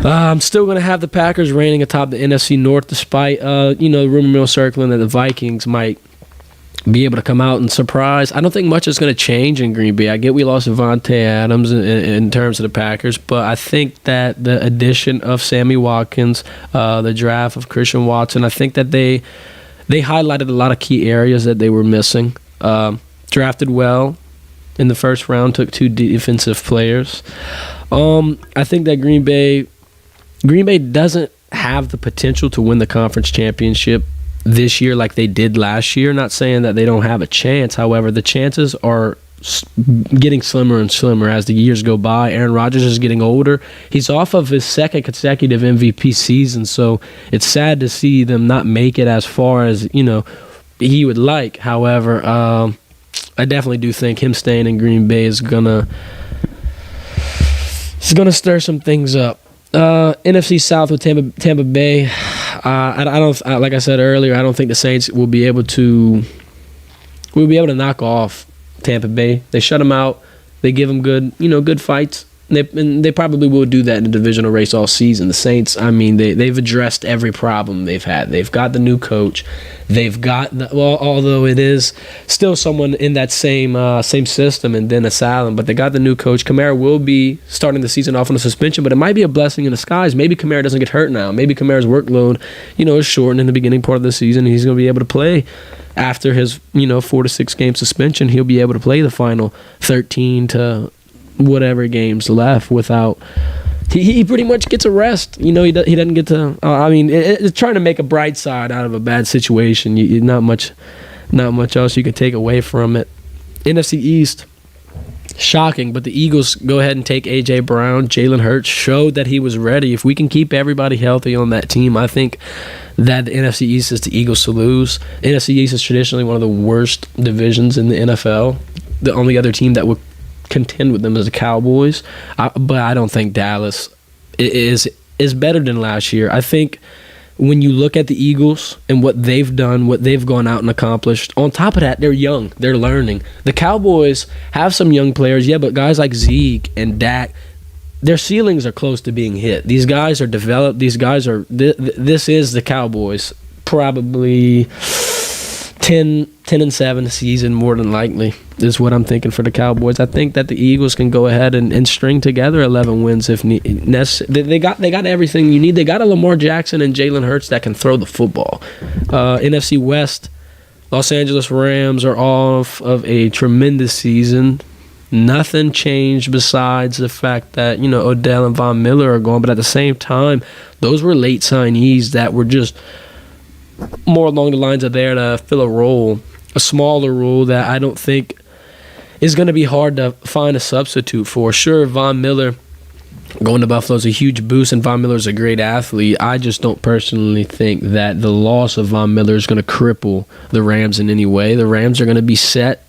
I'm still going to have the Packers reigning atop the NFC North, despite the rumor mill circling that the Vikings might be able to come out and surprise. I don't think much is going to change in Green Bay. I get we lost Devontae Adams in terms of the Packers, but I think that the addition of Sammy Watkins, the draft of Christian Watson, I think that they highlighted a lot of key areas that they were missing. Drafted well in the first round, took 2 defensive players. I think that Green Bay doesn't have the potential to win the conference championship this year like they did last year. Not saying that they don't have a chance. However, the chances are getting slimmer and slimmer as the years go by. Aaron Rodgers is getting older. He's off of his second consecutive MVP season, so it's sad to see them not make it as far as he would like. However, I definitely do think him staying in Green Bay is gonna stir some things up. NFC South with Tampa Bay. I don't like I said earlier. I don't think the Saints will be able to knock off Tampa Bay. They shut them out. They give them good fights. And they probably will do that in the divisional race all season. The Saints, they've addressed every problem they've had. They've got the new coach. They've got although it is still someone in that same system and then Asylum, but they got the new coach. Kamara will be starting the season off on a suspension, but it might be a blessing in disguise. Maybe Kamara doesn't get hurt now. Maybe Kamara's workload, is shortened in the beginning part of the season. He's going to be able to play after his 4 to 6 game suspension. He'll be able to play the final 13 to whatever games left without he pretty much gets a rest. He doesn't get to it's trying to make a bright side out of a bad situation. Not much else you can take away from it. NFC East, shocking, but the Eagles go ahead and take A.J. Brown. Jalen Hurts showed that he was ready. If we can keep everybody healthy on that team, I think that the NFC East is the Eagles to lose. NFC East is traditionally one of the worst divisions in the NFL. The only other team that would contend with them as the Cowboys, but I don't think Dallas is better than last year. I think when you look at the Eagles and what they've done, what they've gone out and accomplished, on top of that, they're young, they're learning. The Cowboys have some young players, but guys like Zeke and Dak, their ceilings are close to being hit. These guys are developed. These guys are. This is the Cowboys, probably 10-7 season, more than likely, is what I'm thinking for the Cowboys. I think that the Eagles can go ahead and string together 11 wins if necessary. They got everything you need. They got a Lamar Jackson and Jalen Hurts that can throw the football. NFC West, Los Angeles Rams are off of a tremendous season. Nothing changed besides the fact that Odell and Von Miller are gone, but at the same time, those were late signees that were just more along the lines of there to fill a role, a smaller role that I don't think is going to be hard to find a substitute for. Sure, Von Miller going to Buffalo is a huge boost, and Von Miller is a great athlete. I just don't personally think that the loss of Von Miller is going to cripple the Rams in any way. The Rams are going to be set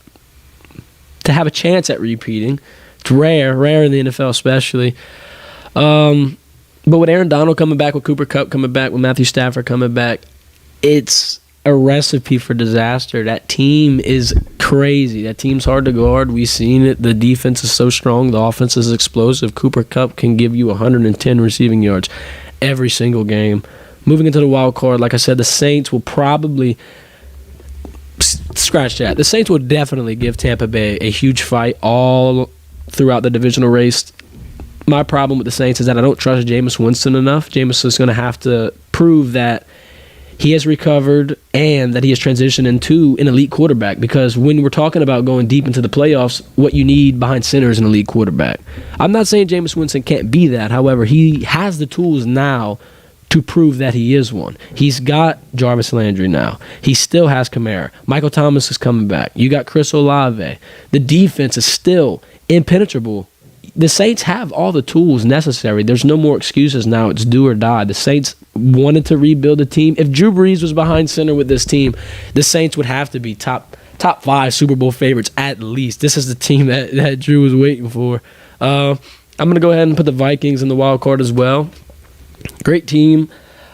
to have a chance at repeating. It's rare in the NFL especially. But with Aaron Donald coming back, with Cooper Kupp coming back, with Matthew Stafford coming back, it's a recipe for disaster. That team is crazy. That team's hard to guard. We've seen it. The defense is so strong. The offense is explosive. Cooper Kupp can give you 110 receiving yards every single game. Moving into the wild card, like I said, the Saints will probably scratch that. The Saints will definitely give Tampa Bay a huge fight all throughout the divisional race. My problem with the Saints is that I don't trust Jameis Winston enough. Jameis is going to have to prove that he has recovered and that he has transitioned into an elite quarterback, because when we're talking about going deep into the playoffs, what you need behind center is an elite quarterback. I'm not saying Jameis Winston can't be that. However, he has the tools now to prove that he is one. He's got Jarvis Landry now. He still has Kamara. Michael Thomas is coming back. You got Chris Olave. The defense is still impenetrable. The Saints have all the tools necessary. There's no more excuses now. It's do or die. The Saints wanted to rebuild a team. If Drew Brees was behind center with this team, the Saints would have to be top 5 Super Bowl favorites at least. This is the team that Drew was waiting for. I'm going to go ahead and put the Vikings in the wild card as well. Great team.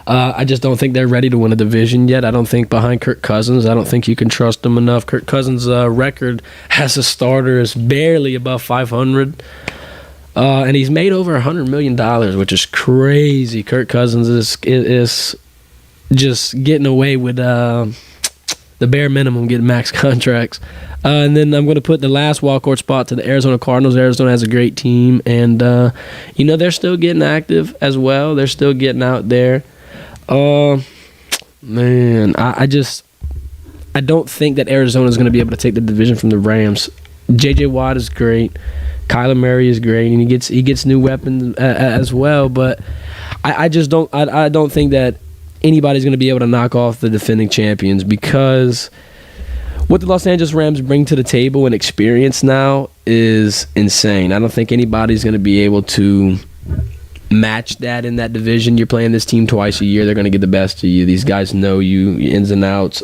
I just don't think they're ready to win a division yet. I don't think behind Kirk Cousins, I don't think you can trust them enough. Kirk Cousins' record as a starter is barely above 500. And he's made over $100 million, which is crazy. Kirk Cousins is just getting away with the bare minimum, getting max contracts. And then I'm going to put the last wildcard spot to the Arizona Cardinals. Arizona has a great team, and they're still getting active as well. They're still getting out there. Man, I don't think that Arizona is going to be able to take the division from the Rams. J.J. Watt is great. Kyler Murray is great, and he gets new weapons as well. But I just don't think that anybody's going to be able to knock off the defending champions, because what the Los Angeles Rams bring to the table and experience now is insane. I don't think anybody's going to be able to match that in that division. You're playing this team twice a year. They're going to get the best of you. These guys know you ins and outs.